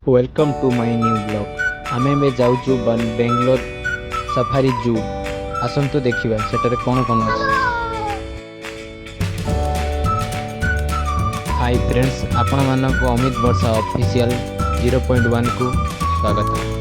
Welcome to my new blog. आमे में जाऊँ बेंगलोर सफारी जू। आसतु देखा सेटारे कौन कौन अच्छे। हाय फ्रेंड्स, आपण मानक अमित वर्षा ऑफिशियल 0.1 को स्वागत है।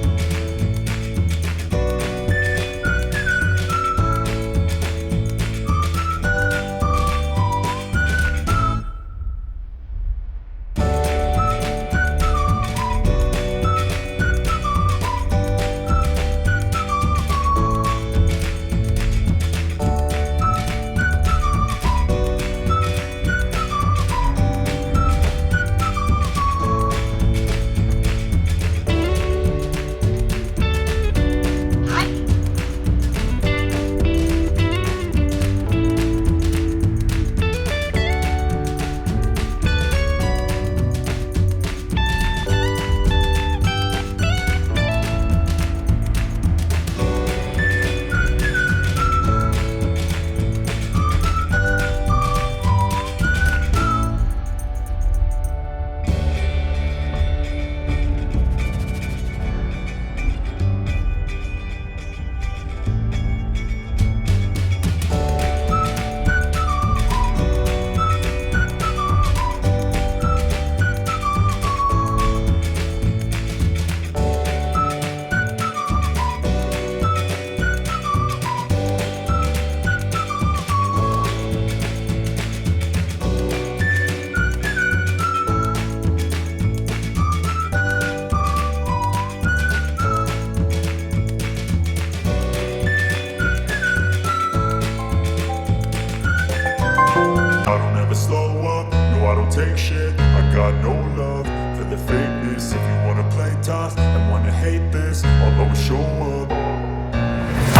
I don't ever slow up, no I don't take shit. I got no love for the fakeness. If you wanna play tough and wanna hate this, I'll always show up.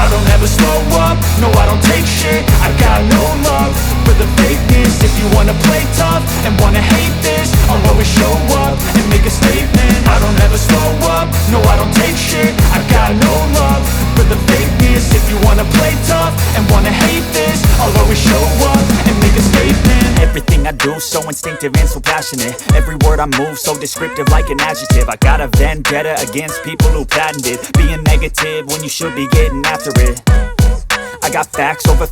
I don't ever slow up, no I don't take shit. I got no love for the fakeness. If you wanna play tough and wanna hate this, I'll always show up and make a statement. I don't ever slow up, no I don't take shit. I got no love for the fakeness. If you wanna play tough and wanna hate this, I'll always show up and make a statement. Everything I do so instinctive and so passionate. Every word I move so descriptive like an adjective. I got a vendetta against people who patented being negative when you should be getting after it. I got facts over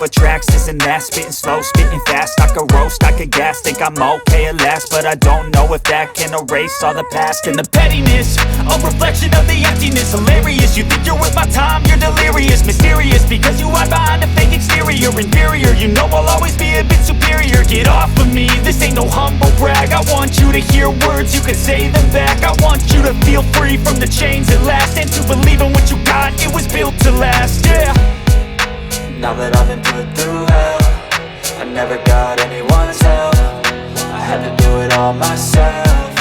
tracks, this and that. Spitting slow, spitting fast. I could roast, I could gas. Think I'm okay at last, but I don't know if that can erase all the past. And the pettiness, a reflection of the emptiness. Hilarious, you think you're worth my time, you're delirious. Mysterious, because you hide behind a fake exterior. Inferior, you know I'll always be a bit superior. Get off of me, this ain't no humble brag. I want you to hear words, you can say them back. I want you to feel free from the chains at last, and to believe in what you got, it was built to last, yeah. Now that I've been put through hell, I never got anyone's help. I had to do it all myself.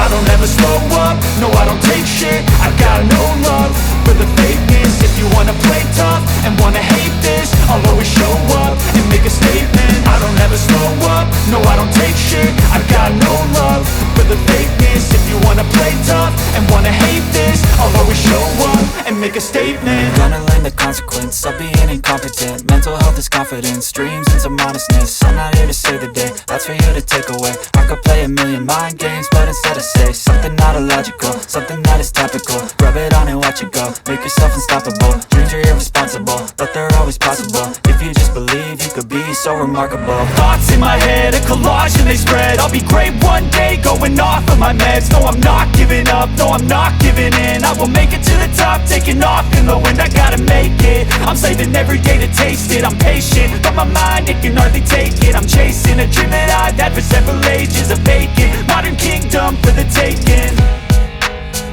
I don't ever slow up, no I don't take shit. I got no love for the fakeness. If you wanna play tough and wanna hate this, I'll always show up and make a statement. I don't ever slow up, no I don't take shit. I got no love for the fakeness. If you wanna play tough and wanna hate this, I'll always show up and make a statement. Gonna learn the consequence of being incompetent. Mental health is confidence, dreams and some honestness. I'm not here to save the day, that's for you to take away. I could play a million mind games, but instead I say something not illogical, something that is topical. Rub it on and watch it go, make yourself unstoppable. Dreams are irresponsible, but they're always possible. If you just believe, you could be so remarkable. Thoughts in my head, a collage and they spread. I'll be great one day, going off of my meds. No, I'm not giving up, no, I'm not giving in. I will make it to the top, taking off in the wind. I gotta make it, I'm saving every day to taste it. I'm patient, but my mind, it can hardly take it. I'm chasing a dream that I've had for several ages. A vacant, modern kingdom for the taking.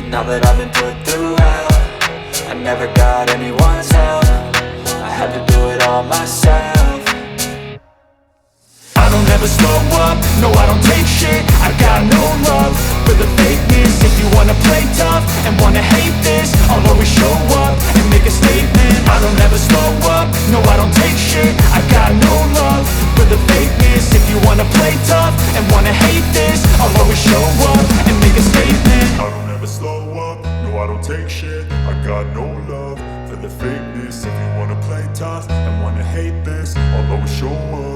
Now that I've been put through hell, I never got anyone's help. I had to do it all myself. I don't ever slow up, no I don't take shit. I got no love for the fakeness. If you wanna play tough and wanna hate this, I'll always show up and make a statement. I don't ever slow up, no I don't take shit. I got no love for the fakeness. If you wanna play tough and wanna hate this, I'll always show up and make a statement. I don't ever slow up, no I don't take shit. I got no love for the fakeness. If you wanna play tough and wanna hate this, I'll always show up